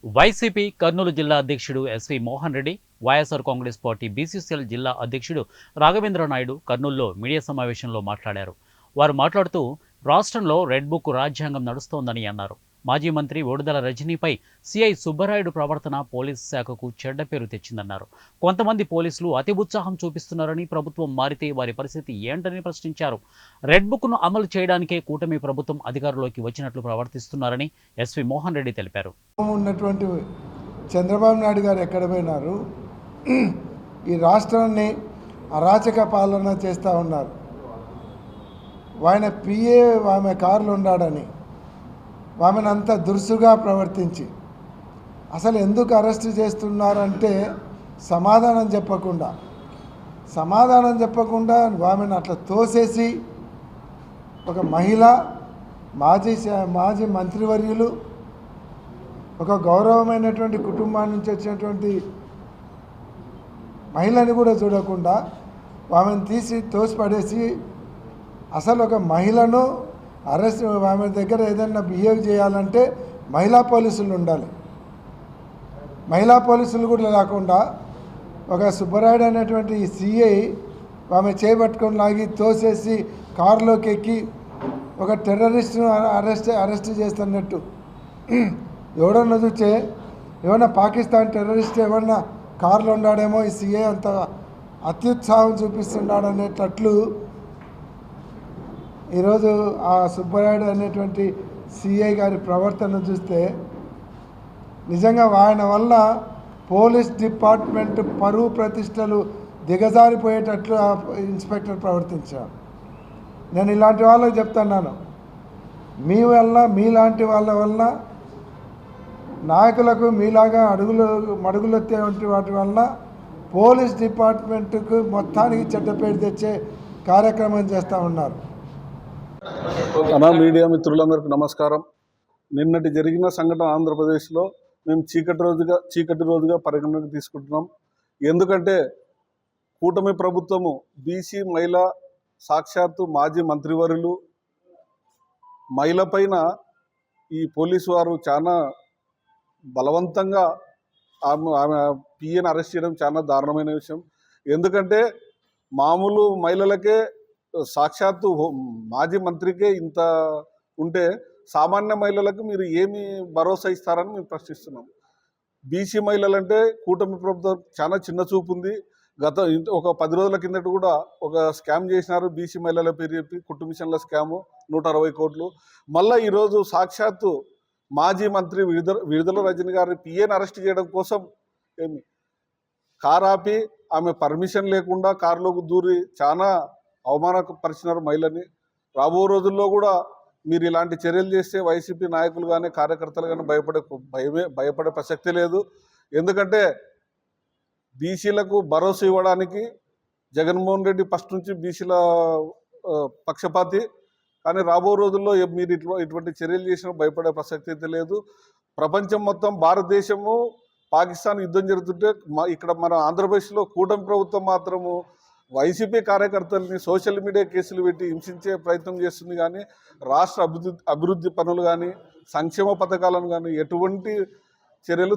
YCP Kurnool జిల్లా అధ్యక్షుడు SV Mohan Reddy, YSR Congress party BCCL జిల్లా అధ్యక్షుడు రాఘవేంద్ర నాయుడు కర్నూలులో మీడియా సమావేశంలో మాట్లాడారు. వారు మాట్లాడుతూ రాష్ట్రంలో రెడ్ బుక్ రాజ్యాంగం నడుస్తోందని అన్నారు. మాజీ మంత్రి ఓడుదల రజనీపై సిఐ సుబ్బరాయుడు ప్రవర్తన పోలీసు శాఖకు చెడ్డ పేరు తెచ్చిందన్నారు. కొంతమంది పోలీసులు అతి ఉత్సాహం చూపిస్తున్నారని, ప్రభుత్వం మారితే వారి పరిస్థితి ఏంటని ప్రశ్నించారు. రెడ్ బుక్ను అమలు చేయడానికే కూటమి ప్రభుత్వం అధికారంలోకి వచ్చినట్లు ప్రవర్తిస్తున్నారని ఎస్వి మోహన్ రెడ్డి తెలిపారు. ఉన్నటువంటి చంద్రబాబు నాయుడు గారు ఎక్కడ పోయినారు? ఈ రాష్ట్రాన్ని అరాచక పాలన చేస్తూ ఉన్నారు. ఆయన పిఏ ఆమె కారులో ఉన్నాడని ఆమెను అంత దురుసుగా ప్రవర్తించి అసలు ఎందుకు అరెస్ట్ చేస్తున్నారంటే సమాధానం చెప్పకుండా ఆమెను అట్లా తోసేసి ఒక మహిళ మాజీ మంత్రివర్యులు ఒక గౌరవమైనటువంటి కుటుంబాన్ని నుంచి వచ్చినటువంటి మహిళని కూడా చూడకుండా ఆమెను తీసి తోసిపడేసి అసలు ఒక మహిళను అరెస్ట్ ఆమె దగ్గర ఏదైనా బిహేవ్ చేయాలంటే మహిళా పోలీసులు ఉండాలి. మహిళా పోలీసులు కూడా లేకుండా ఒక సుబ్బరాయుడు అనేటువంటి సిఐ ఆమె చేపట్టుకొని లాగి తోసేసి కారులోకి ఎక్కి ఒక టెర్రరిస్ట్ను అరెస్ట్ చేస్తున్నట్టు ఎవడన్నా చూస్తే ఏమన్నా పాకిస్తాన్ టెర్రరిస్ట్ ఏమన్నా కారులో ఉన్నాడేమో, ఈ సిఐ అంత అత్యుత్సాహం చూపిస్తున్నాడు అనేటట్లు ఈరోజు ఆ సుబ్బరాయుడు అనేటువంటి సిఐ గారి ప్రవర్తన చూస్తే నిజంగా ఆయన వల్ల పోలీస్ డిపార్ట్మెంట్ పరువు ప్రతిష్టలు దిగజారిపోయేటట్లు ఆ ఇన్స్పెక్టర్ ప్రవర్తించారు. నేను ఇలాంటి వాళ్ళకి చెప్తున్నాను, మీ వల్ల మీలాంటి వాళ్ళ వల్ల నాయకులకు మీలాగా మడుగులెత్తే వాటి వల్ల పోలీస్ డిపార్ట్మెంట్కు మొత్తానికి చెడ్డ పేరు తెచ్చే కార్యక్రమం చేస్తూ ఉన్నారు. మీడియా మిత్రులందరికీ నమస్కారం. నిన్నటి జరిగిన సంఘటన ఆంధ్రప్రదేశ్లో మేము చీకటి రోజుగా పరిగణనకు తీసుకుంటున్నాం. ఎందుకంటే కూటమి ప్రభుత్వము బీసీ మహిళ సాక్షాత్తు మాజీ మంత్రివర్యులు మహిళ పైన ఈ పోలీసు వారు చాలా బలవంతంగా ఆమె పిఏని అరెస్ట్ చేయడం చాలా దారుణమైన విషయం. ఎందుకంటే మామూలు మహిళలకే సాక్షాత్తు మాజీ మంత్రికే ఇంత ఉంటే సామాన్య మహిళలకు మీరు ఏమి భరోసా ఇస్తారని మేము ప్రశ్నిస్తున్నాం. బీసీ మహిళలంటే కూటమి ప్రభుత్వం చాలా చిన్న చూపు ఉంది. ఒక 10 రోజుల కిందట కూడా ఒక స్కామ్ చేసినారు బీసీ మహిళల పేరు చెప్పి, కుట్టు మిషన్ల స్కాము 160 కోట్లు. మళ్ళీ ఈరోజు సాక్షాత్తు మాజీ మంత్రి విడుదల రజని గారి పిఏని అరెస్ట్ చేయడం కోసం కారు ఆపి ఆమె పర్మిషన్ లేకుండా కారులోకి దూరి చాలా అవమానపరిచినారు మహిళని. రాబో రోజుల్లో కూడా మీరు ఇలాంటి చర్యలు చేస్తే వైసీపీ నాయకులు కానీ కార్యకర్తలు కానీ భయపడే ప్రసక్తి లేదు. ఎందుకంటే బీసీలకు భరోసా ఇవ్వడానికి జగన్మోహన్ రెడ్డి ఫస్ట్ నుంచి బీసీల పక్షపాతి. కానీ రాబో రోజుల్లో మీరు ఇటువంటి చర్యలు చేసినా భయపడే ప్రసక్తి అయితే లేదు. ప్రపంచం మొత్తం భారతదేశము పాకిస్తాన్ యుద్ధం జరుగుతుంటే ఇక్కడ మన ఆంధ్రప్రదేశ్లో కూటమి ప్రభుత్వం మాత్రము వైసీపీ కార్యకర్తల్ని సోషల్ మీడియా కేసులు పెట్టి హింసించే ప్రయత్నం చేస్తుంది. కానీ రాష్ట్ర అభివృద్ధి పనులు కానీ సంక్షేమ పథకాలను కానీ ఎటువంటి చర్యలు